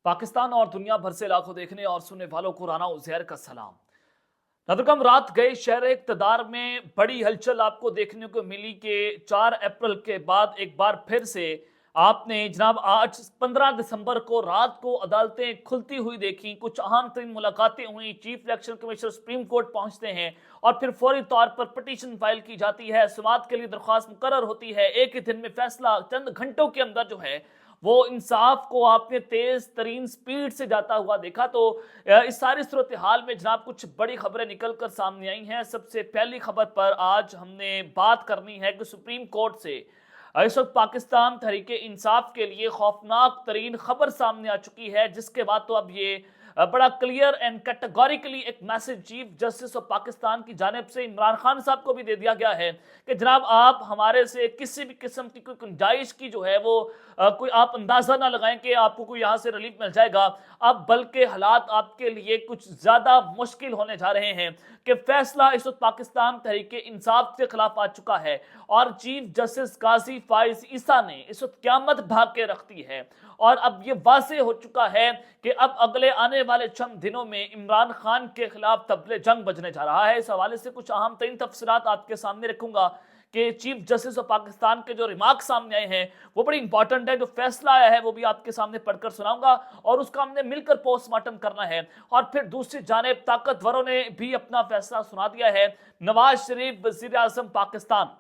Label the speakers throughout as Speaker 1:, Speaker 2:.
Speaker 1: पाकिस्तान और दुनिया भर से लाखों देखने और सुनने वालों को राना उज़ैर का सलाम। नदरकम रात गए शहर इक़्तिदार में बड़ी हलचल आपको देखने को मिली कि 4 अप्रैल के बाद एक बार फिर से आपने जनाब आज 15 दिसंबर को रात को अदालतें खुलती हुई देखी। कुछ अहम तरीन मुलाकातें हुई। Chief election commissioner supreme court पहुंचते हैं और फिर फौरी तौर पर पिटीशन फाइल की जाती है, समाअत के लिए दरख्वास्त मुकर्रर होती है। एक ही दिन में फैसला चंद घंटों के अंदर जो है वो इंसाफ को आपने तेज तरीन स्पीड से जाता हुआ देखा। तो इस सारी सूरत हाल में जनाब कुछ बड़ी खबरें निकल कर सामने आई हैं। सबसे पहली खबर पर आज हमने बात करनी है कि सुप्रीम कोर्ट से इस वक्त पाकिस्तान तहरीक इंसाफ के लिए खौफनाक तरीन खबर सामने आ चुकी है, जिसके बाद तो अब ये बड़ा क्लियर एंड कैटेगोरिकली एक message chief justice of Pakistan की जानिब से इमरान खान साहब को भी दे दिया गया है कि जनाब आप हमारे से किसी भी किस्म की कोई गुंजाइश की जो है वो कोई आप अंदाजा ना लगाएं कि आपको कोई यहाँ से रिलीफ मिल जाएगा। अब बल्कि हालात आपके लिए कुछ ज़्यादा मुश्किल होने जा रहे हैं कि फैसला इस वक्त पाकिस्तान तहरीक इंसाफ के खिलाफ आ चुका है और चीफ जस्टिस काजी फाइज ईसा ने इस वक्त क़यामत भाग के रख दी है। और अब ये वाज़ेह हो चुका है कि अब अगले आने वाले चंद दिनों में इमरान खान के खिलाफ तबले जंग बजने जा रहा है। इस हवाले से कुछ अहम तरीन तफसीलात आपके सामने रखूंगा कि चीफ जस्टिस ऑफ पाकिस्तान के जो रिमार्क सामने आए हैं वो बड़ी इंपॉर्टेंट है। जो फैसला आया है वो भी आपके सामने पढ़कर सुनाऊंगा और उसका हमने मिलकर पोस्टमार्टम करना है। और फिर दूसरी जानिब ताकतवरों ने भी अपना फैसला सुना दिया है। नवाज शरीफ वज़ीर आज़म पाकिस्तान,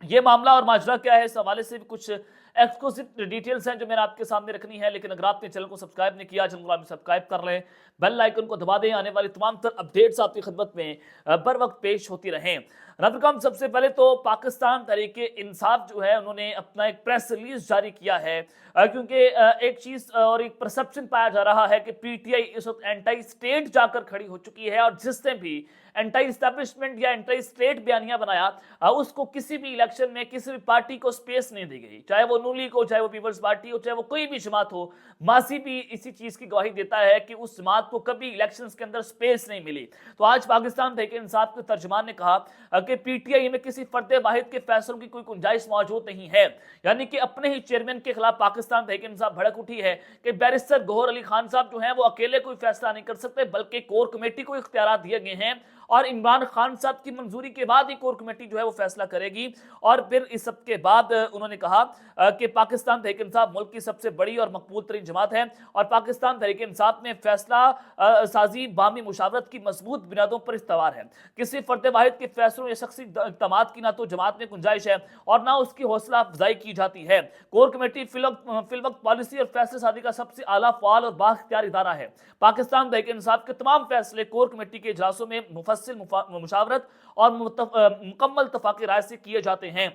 Speaker 1: ये मामला और माजरा क्या है, इस हवाले से भी कुछ एक्सक्लूसिव डिटेल्स हैं जो मैंने आपके सामने रखनी है। लेकिन अगर आपने चैनल को सब्सक्राइब नहीं किया, चैनल को सब्सक्राइब कर लें, बेल आइकन को दबा दें, आने वाली तमाम तर अपडेट्स आपकी खिदमत में बर वक्त पेश होती रहें। नदरकम सबसे पहले तो पाकिस्तान तहरीक इंसाफ जो है उन्होंने अपना एक प्रेस रिलीज जारी किया है, क्योंकि एक चीज़ और एक परसेप्शन पाया जा रहा है कि पीटीआई इस वक्त एंटी स्टेट जाकर खड़ी हो चुकी है और जिसने भी एंटी इस्टेब्लिशमेंट या एंटी स्टेट बयानिया बनाया उसको किसी भी इलेक्शन में किसी भी पार्टी को स्पेस नहीं दी गई, चाहे वो नून लीग हो, चाहे वो पीपल्स पार्टी हो, चाहे वो कोई भी जमात हो। मासी भी इसी चीज़ की गवाही देता है कि उस जमात को कभी इलेक्शंस के अंदर स्पेस नहीं मिली। तो आज पाकिस्तान तहरीक इंसाफ के तर्जुमान ने कहा कि पीटीआई में किसी फर्द वाहिद के फैसलों की कोई गुंजाइश मौजूद नहीं है। यानी कि अपने ही चेयरमैन के खिलाफ पाकिस्तान तहरीक इंसाफ भड़क उठी है कि बैरिस्टर गौहर अली खान साहब जो हैं वो अकेले कोई फैसला नहीं कर सकते, बल्कि कोर कमेटी को इख्तियार दिए गए हैं और इमरान खान साहब की मंजूरी के बाद ही कोर कमेटी जो है वो फैसला करेगी। और फिर इस सब के बाद उन्होंने कहा कि पाकिस्तान तहरीक इंसाफ मुल्क की सबसे बड़ी और मकबूल तरीन जमात है और पाकिस्तान तहरीक इंसाफ में फैसला साजी बामी मुशावरत की मजबूत बुनियादों पर इस्तवार है। किसी फर्द वाहिद के फैसलों या शख्सी इक़दामात की ना तो जमात में गुंजाइश है और ना उसकी हौसला अफजाई की जाती है। कोर कमेटी फिलवक्त पॉलिसी और फैसले साजी का सबसे आला फाल और बाख्तियार इदारा है। पाकिस्तान तहरीक इंसाफ के तमाम फैसले कोर कमेटी के इजलासों में मुशावरत और मुकम्मल तफाक़ी राय से किए जाते हैं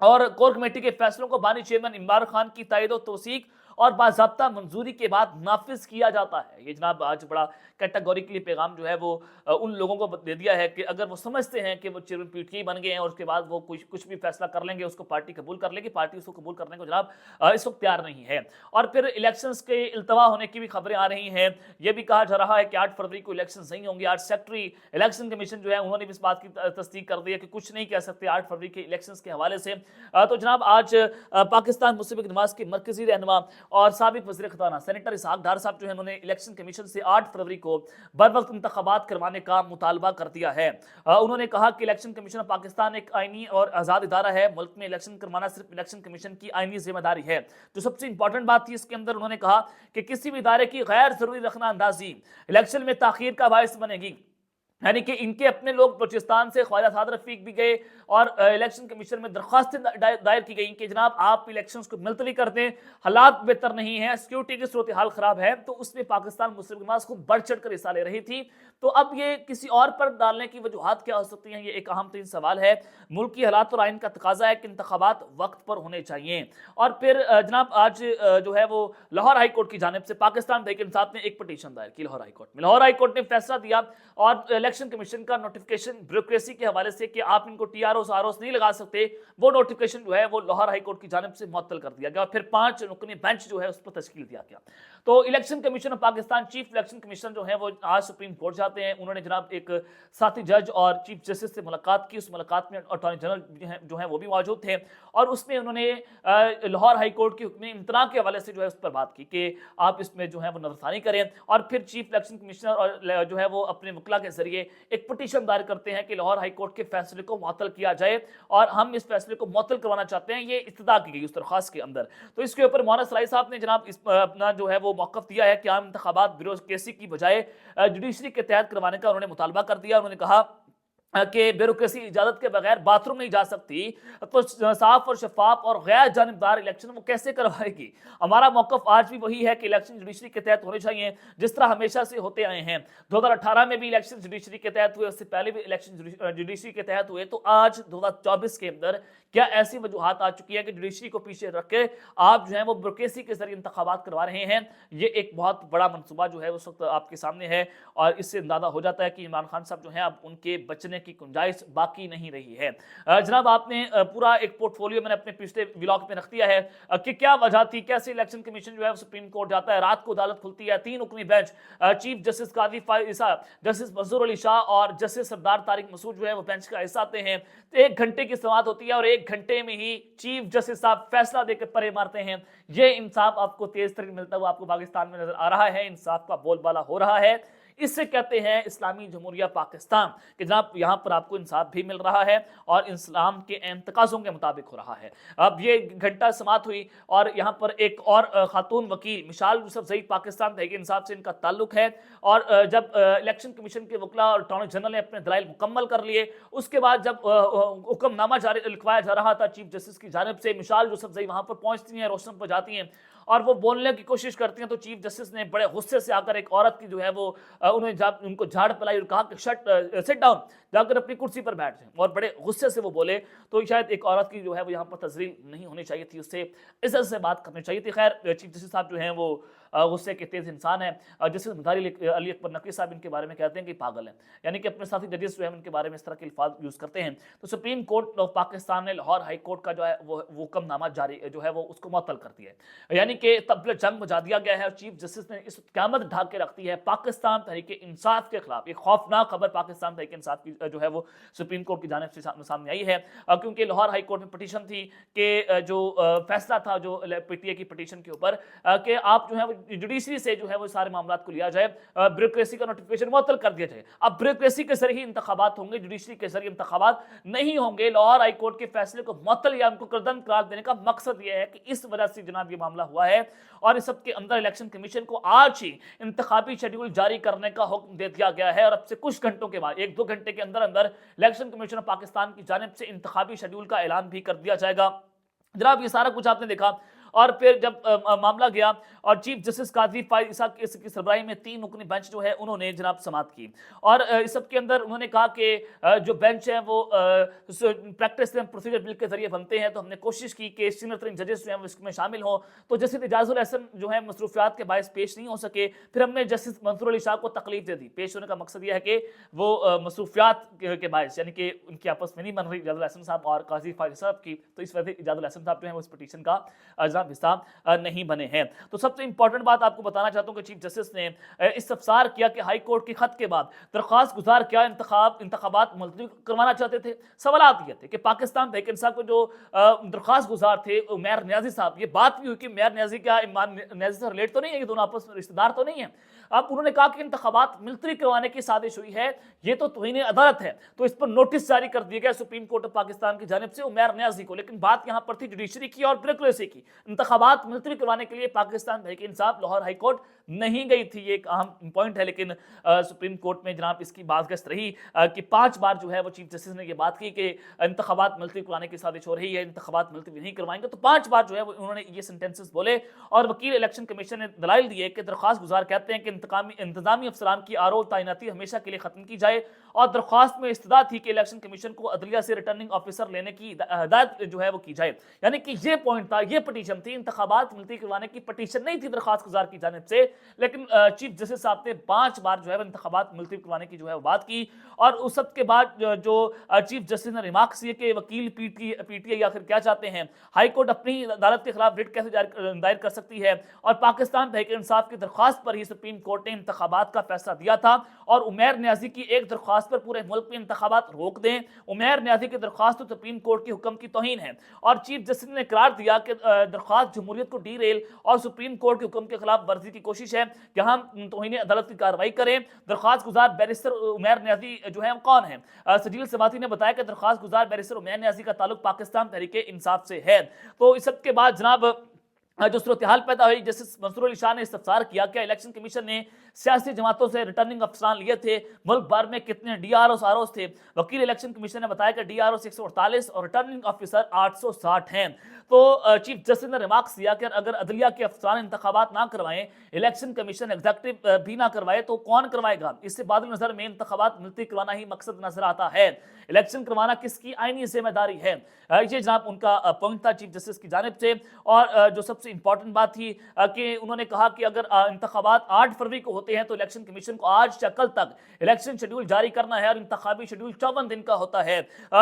Speaker 1: और कोर कमेटी के फैसलों को बानी चेयरमैन इमरान खान की तायद व तौसीक और बाज़ाब्ता मंजूरी के बाद नाफिज किया जाता है। ये जनाब आज बड़ा कैटेगोरिकली पैगाम जो है वो उन लोगों को दे दिया है कि अगर वो समझते हैं कि वो चेयरमैन पीटीआई बन गए हैं और उसके बाद वो कुछ भी फैसला कर लेंगे उसको पार्टी कबूल कर लेगी, पार्टी उसको कबूल करने को जनाब इस वक्त तैयार नहीं है। और फिर इलेक्शंस के इल्तवा होने की भी खबरें आ रही हैं। यह भी कहा जा रहा है कि 8 फरवरी को इलेक्शन नहीं होंगे। आज सेक्रेटरी इलेक्शन कमीशन जो है उन्होंने भी इस बात की तस्दीक कर दी है कि कुछ नहीं कह सकते 8 फरवरी के इलेक्शन के हवाले से। तो जनाब आज पाकिस्तान मुस्लिम लीग नवाज के मरकजी रहनुमा और साबिक वज़ीर ख़ज़ाना सेनेटर इसहाक डार साहब जो है उन्होंने इलेक्शन कमीशन से 8 फरवरी को बर वक्त इंतखाबात करवाने का मुतालबा कर दिया है। उन्होंने कहा कि इलेक्शन कमीशन ऑफ पाकिस्तान एक आईनी और आज़ाद इदारा है। मुल्क में इलेक्शन करवाना सिर्फ इलेक्शन कमीशन की आईनी जिम्मेदारी है। जो सबसे इंपॉर्टेंट बात थी इसके अंदर उन्होंने कहा कि किसी भी इदारे की गैर जरूरी रखना अंदाजी इलेक्शन में ताखीर का बायस बनेगी। यानी कि इनके अपने लोग बलूचिस्तान से ख्वाजा साद रफीक भी गए और इलेक्शन कमीशन में दरख्वास्तें दायर की गई कि जनाब आप इलेक्शंस को मुलतवी कर दें, हालात बेहतर नहीं है, सिक्योरिटी की सूरत हाल खराब है। तो उसमें पाकिस्तान मुस्लिम नमाज को बढ़ चढ़ कर हिस्सा ले रही थी। तो अब ये किसी और पर डालने की वजूहात क्या हो सकती हैं, ये एक अहम तरीन सवाल है। मुल्क की हालात और आइन का तकाजा है कि इंतखाबात वक्त पर होने चाहिए। और फिर जनाब आज जो है वो लाहौर हाई कोर्ट की जानिब से पाकिस्तान तहरीक इंसाफ ने एक पटिशन दायर की लाहौर हाई कोर्ट में। लाहौर हाई कोर्ट ने फैसला दिया और इलेक्शन कमीशन का नोटिफिकेशन ब्यूरोक्रेसी के हवाले से कि आप इनको टीआरओस आरओस नहीं लगा सकते, वो नोटिफिकेशन जो है वो लाहौर हाई कोर्ट की जानिब से मुअत्तल कर दिया गया और फिर 5 रुकनी बेंच जो है उस पर तश्कील दिया गया। तो election commission of Pakistan, chief election commissioner जो है वो आज सुप्रीम कोर्ट जाते हैं। उन्होंने जनाब एक साथी जज और चीफ जस्टिस से मुलाकात की। उस मुलाकात में अटॉर्नी जनरल जो है वो भी मौजूद थे और उसमें उन्होंने लाहौर हाई कोर्ट के हुक्म इम्तना के हवाले से जो है उस पर बात की कि आप इसमें जो है वो नजरसानी करें और फिर चीफ इलेक्शन कमिश्नर और जो है वो अपने वकला के जरिए एक पिटीशन दायर करते हैं कि लाहौर हाई कोर्ट के फैसले को मुअत्तल किया जाए और हम इस फैसले को मुअत्तल करवाना चाहते हैं। ये इस्तदा की गई उस दरख्वास्त के अंदर। तो इसके ऊपर मौलाना सराई साहब ने जनाब इस अपना जो है वो मौक़िफ़ दिया है कि आम इंतखाबात ब्यूरोक्रेसी की बजाय जुडिशरी के तहत करवाने का उन्होंने मुतालबा कर दिया। उन्होंने कहा कि ब्यूरोक्रेसी इजाजत के बगैर बाथरूम नहीं जा सकती, तो साफ और शफाफ और गैर जानिबदार इलेक्शन वो कैसे करवाएगी। हमारा मौक़िफ़ आज भी वही है कि इलेक्शन जुडिशरी के तहत होने चाहिए जिस तरह हमेशा से होते आए हैं। 2018 में भी इलेक्शन जुडिशरी के तहत हुए, उससे पहले भी इलेक्शन जुडिशरी के तहत हुए। तो आज 2024 के अंदर क्या ऐसी वजूहात आ चुकी है कि जुडिशरी को पीछे रख के आप जो है वो ब्यूरोक्रेसी के जरिए इंतखाबात करवा रहे हैं। ये एक बहुत बड़ा मनसूबा जो है उस वक्त आपके सामने है और इससे अंदाजा हो जाता है कि इमरान खान साहब जो है अब उनके बचने की गुंजाइश बाकी नहीं रही है। जनाब आपने पूरा एक पोर्टफोलियो मैंने अपने पिछले व्लॉग में रख दिया है कि क्या वजह थी, कैसे इलेक्शन कमीशन जो है सुप्रीम कोर्ट जाता है, रात को अदालत खुलती है, 3 रुकनी बेंच, चीफ जस्टिस काजी फाइज ईसा, जस्टिस मंजूर अली शाह और जस्टिस सरदार तारिक मसूद जो है वो बेंच का हिस्सा आते हैं। 1 घंटे की समाअत होती है और 1 घंटे में ही चीफ जस्टिस साहब फैसला देकर परे मारते हैं। ये इंसाफ आपको तेज तरीन मिलता हुआ आपको पाकिस्तान में नजर आ रहा है, इंसाफ का बोलबाला हो रहा है। इससे कहते हैं इस्लामी जमहूरिया पाकिस्तान कि जनाब यहाँ पर आपको इंसाफ भी मिल रहा है और इस्लाम के अहम तकाज़ों के मुताबिक हो रहा है। अब ये घंटा समात हुई और यहाँ पर एक और खातून वकील मिसाल यूसुफ ज़ई पाकिस्तान तहरीक इंसाफ से इनका ताल्लुक है और जब इलेक्शन कमीशन के वकला और अटॉर्नी जनरल ने अपने दलाइल मुकम्मल कर लिए, उसके बाद जब हुक्मनामा जारी लिखवाया जा रहा था चीफ जस्टिस की जानिब से, मिसाल यूसुफ ज़ई वहाँ पर पहुँचती हैं, रोशन पर जाती हैं और वो बोलने की कोशिश करती हैं। तो चीफ जस्टिस ने बड़े गुस्से से आकर एक औरत की जो है वो उन्होंने उनको झाड़ पिलाई और कहा कि सिट डाउन, जाकर अपनी कुर्सी पर बैठ जाएं और बड़े गुस्से से वो बोले। तो शायद एक औरत की जो है वो यहाँ पर तजरील नहीं होनी चाहिए थी, उससे इज्जत से बात करनी चाहिए थी। खैर चीफ जस्टिस साहब जो हैं वो गुस्से के तेज इंसान है। जस्टिस मुदारी अली अकबर नकवी साहब इनके बारे में कहते हैं कि पागल हैं, यानी कि अपने साथी जजेस जो है उनके बारे में इस तरह के अल्फाज यूज़ करते हैं। तो सुप्रीम कोर्ट ऑफ पाकिस्तान ने लाहौर हाई कोर्ट का जो है वो हुक्मनामा जारी जो है वो उसको मुअत्तल कर दिया है, यानी कि तब जंग बजा दिया गया है और चीफ जस्टिस ने इस क़यामत ढाक के रख दी है पाकिस्तान तहरीक इंसाफ के खिलाफ। एक खौफनाक खबर पाकिस्तान तहरीक इंसाफ की जो है वो सुप्रीम कोर्ट की जानिब से सामने आई है, क्योंकि लाहौर हाई कोर्ट में पिटीशन थी कि जो फैसला था जो पीटीए की पिटीशन के ऊपर कि आप जो है वो जुडिशरी से जो है वो सारे मामलात को लिया जाए, ब्यूरोक्रेसी का नोटिफिकेशन मुअत्तल कर दिया जाए। अब ब्यूरोक्रेसी के जरिए इंतखाबात होंगे, जुडिशरी के जरिए इंतखाबात नहीं होंगे। लाहौर हाई कोर्ट के फैसले को मुअत्तल या उनको करदन करार देने का मकसद यह है कि इस वजह से जनाब ये मामला हुआ है और इस सब के अंदर इलेक्शन कमीशन को आज ही इंतखाबी शेड्यूल जारी करने का हुक्म दे दिया गया है और अब से कुछ घंटों के बाद 1-2 घंटे के अंदर अंदर इलेक्शन कमीशन ऑफ पाकिस्तान की जानिब से इंतखाबी शेड्यूल का ऐलान भी कर दिया जाएगा। जनाब ये सारा कुछ आपने देखा और फिर जब मामला गया और चीफ जस्टिस काजी फाइज ईसा की सरबराही में 3 रुकनी बेंच जो है उन्होंने जनाब समाअत की और इस सब के अंदर उन्होंने कहा कि जो बेंच है वो प्रैक्टिस एंड प्रोसीजर बिल के जरिए बनते हैं। तो हमने कोशिश की कि सीनियर तरीन जजेस जो हैं वो इसमें शामिल हों। तो जस्टिस इजाजुल हसन जो है मसरूफियात के बायस पेश नहीं हो सके, फिर हमने जस्टिस मंसूर अली शाह को तकलीफ दे दी। पेश होने का मकसद यह है कि वो मसरूफियात के बायस यानी कि उनकी आपस में नहीं बन रही इजाजुल हसन साहब और काजी फाइज साहब की, तो इस वजह से इजाजुल हसन साहब जो है वो इस पिटीशन का हिस्सा नहीं बने हैं। तो सबसे इंपॉर्टेंट बात आपको बताना चाहता हूं कि चीफ जस्टिस ने इस्तफसार किया कि हाई कोर्ट के खत के बाद दरख्वास्त गुजार क्या इंतखाबात मुलतवी करवाना चाहते थे। सवाल ये थे कि पाकिस्तान तहरीक इंसाफ को जो दरख्वास्त गुजार थे मेयर नियाजी साहब, ये बात भी हुई कि मेयर नियाजी क्या इमरान नियाजी से रिलेट तो नहीं है, ये दोनों आपस में रिश्तेदार तो नहीं है। अब उन्होंने कहा कि इंतखाबात मुलतवी करवाने की साजिश हुई है, ये तो तौहीन अदालत है। तो इस पर नोटिस जारी कर दिया गया सुप्रीम कोर्ट ऑफ पाकिस्तान की जानिब से उमर नियाजी को। लेकिन बात यहां पर थी जुडिशरी की और ब्यूरोक्रेसी की। इंतखाबात मुलतवी करवाने के लिए पाकिस्तान तहरीक इंसाफ लाहौर हाई कोर्ट नहीं गई थी, ये एक अहम पॉइंट है। लेकिन सुप्रीम कोर्ट में जनाब इसकी बातगस्त रही कि 5 बार जो है वो चीफ जस्टिस ने ये बात की कि इंतखाबात मुलतवी करवाने की साजिश हो रही है, इंतखाबात मुलतवी नहीं करवाएंगे। तो 5 बार जो है वो उन्होंने ये सेंटेंसेस बोले और वकील इलेक्शन कमीशन ने दलाइल दिए कि दरख्वास्त गुजार कहते हैं कि इंतजामी अफसरान की आरो तैनाती हमेशा के लिए खत्म की जाए और दरख्वास्त में इस्तदा थी कि इलेक्शन कमीशन को अदलिया से रिटर्निंग ऑफिसर लेने की हिदायत जो है वो की जाए। यानी कि ये पॉइंट था, ये पिटीशन پٹیشن تھی, انتخابات ملتوی کروانے کی پٹیشن نہیں تھی درخواست گزار کی جانب سے, لیکن چیف جسٹس صاحب نے 5 بار جو ہے انتخابات ملتوی کروانے کی جو ہے بات کی. اور اس وقت کے بعد جو چیف جسٹس نے ریمارکس یہ کہ وکیل پی ٹی آئی آخر کیا چاہتے ہیں, ہائی کورٹ اپنی عدالت کے خلاف ریٹ کیسے دائر کر سکتی ہے, اور پاکستان تحریک انصاف کی درخواست پر ہی سپریم کورٹ نے انتخابات کا فیصلہ دیا تھا, اور عمیر نیازی کی ایک درخواست پر پورے ملک میں انتخابات روک دیں. عمیر نیازی کی درخواست تو سپریم کورٹ کے حکم کی توہین ہے, اور چیف جسٹس نے قرار دیا کہ درخواست جمہوریت کو ڈی ریل اور سپریم کورٹ کے حکم کے خلاف ورزی کی کوشش ہے کہ ہم توہین عدالت کی کارروائی کریں. درخواست گزار بیرسٹر عمیر نیازی جو ہے کون ہیں؟ سجیل سواتی نے بتایا کہ درخواست گزار بیرسٹر عمیر نیازی کا تعلق پاکستان تحریک انصاف سے ہے. تو اس وقت کے بعد جناب جو صورتحال پیدا ہوئی, جسٹس منصور علی شاہ نے استفسار کیا کہ الیکشن کمیشن نے سیاسی جماعتوں سے ریٹرننگ افسران لیے تھے, ملک بھر میں کتنے D R Os R Os تھے. وکیل الیکشن کمیشن نے بتایا کہ ڈی آر اوز 148 اور ریٹرننگ آفیسر 860 ہیں. تو چیف جسٹس نے ریمارکس دیا کہ اگر عدلیہ کے افسران انتخابات نہ کروائیں, الیکشن کمیشن ایگزیکٹو بھی نہ کروائے, تو کون کروائے گا؟ اس سے بعد نظر میں انتخابات ملتوی کروانا ہی مقصد نظر آتا ہے. الیکشن کروانا کس کی آئینی ذمہ داری ہے؟ یہ جناب ان کا پوائنٹ تھا چیف جسٹس کی جانب سے. اور جو سب سے امپورٹنٹ بات تھی کہ انہوں نے کہا کہ اگر انتخابات 8 فروری کو ہوتے ہیں تو الیکشن کمیشن کو آج یا کل تک الیکشن شیڈول جاری کرنا ہے, اور انتخابی شیڈول 54 دن کا ہوتا ہے.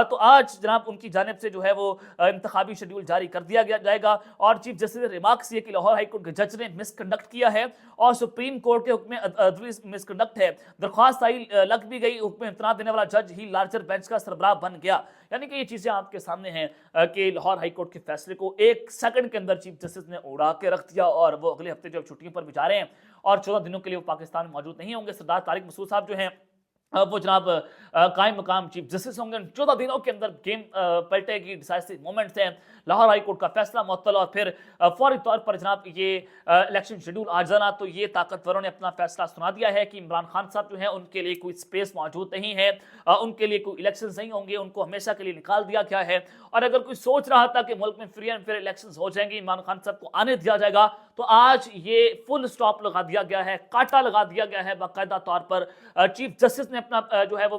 Speaker 1: تو آج جناب ان کی جانب سے جو ہے وہ انتخابی شیڈول جاری کر دیا جائے گا. اور چیف جسٹس نے ریمارکس یہ کہ لاہور ہائی کورٹ کے جج نے مس کنڈکٹ کیا ہے, اور سپریم کورٹ کے حکم عدلی مس کنڈکٹ ہے. درخواست لگ بھی گئی, حکم امتناع دینے والا جج ہی لارجر بینچ کا سربراہ بن گیا. یعنی کہ یہ چیزیں آپ کے سامنے ہیں کہ لاہور ہائی کورٹ کے فیصلے کو 1 سیکنڈ کے اندر چیف جسٹس نے اڑا کے رکھ دیا, اور وہ اگلے ہفتے جو چھٹیوں پر بھی جا رہے ہیں اور 14 دنوں کے لیے وہ پاکستان میں موجود نہیں ہوں گے. سردار طارق مسعود صاحب جو ہیں وہ جناب قائم مقام چیف جسٹس ہوں گے. 14 دنوں کے اندر گیم پلٹے گی, ڈیسائسو مومنٹس ہیں. لاہور ہائی کورٹ کا فیصلہ معطل, اور پھر فوری طور پر جناب یہ الیکشن شیڈول آ جانا. تو یہ طاقتوروں نے اپنا فیصلہ سنا دیا ہے کہ عمران خان صاحب جو ہیں ان کے لیے کوئی سپیس موجود نہیں ہے, ان کے لیے کوئی الیکشنز نہیں ہوں گے, ان کو ہمیشہ کے لیے نکال دیا گیا ہے. اور اگر کوئی سوچ رہا تھا کہ ملک میں فری اینڈ فیئر الیکشنز ہو جائیں گے, عمران خان صاحب کو آنے دیا جائے گا, تو آج یہ فل سٹاپ لگا دیا گیا ہے, کاٹا لگا دیا گیا ہے باقاعدہ طور پر. چیف جسٹس نے اپنا جو ہے وہ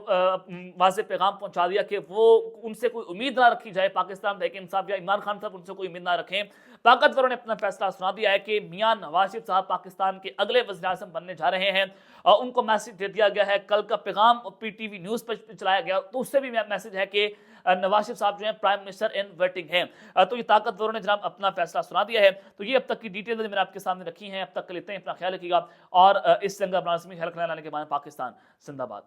Speaker 1: واضح پیغام پہنچا دیا کہ وہ ان سے کوئی امید نہ رکھی جائے, پاکستان تحریک انصاف یا عمران خان صاحب ان سے کوئی امید نہ رکھیں. طاقتوروں نے اپنا فیصلہ سنا دیا ہے کہ میاں نواز شریف صاحب پاکستان کے اگلے وزیر اعظم بننے جا رہے ہیں. ان کو میسج دے دیا گیا ہے, کل کا پیغام پی ٹی وی نیوز پر چلایا گیا, تو اس سے بھی میسج ہے کہ نواز شریف صاحب جو ہیں پرائم منسٹر ان ویٹنگ ہیں. تو یہ طاقتوروں نے جناب اپنا فیصلہ سنا دیا ہے. تو یہ اب تک کی ڈیٹیل میں نے آپ کے سامنے رکھی ہیں. اب تک کے لیے اتنے, اپنا خیال رکھیے گا, اور اس جنگ ابراہیم خیال لانے کے بعد پاکستان زندہ باد.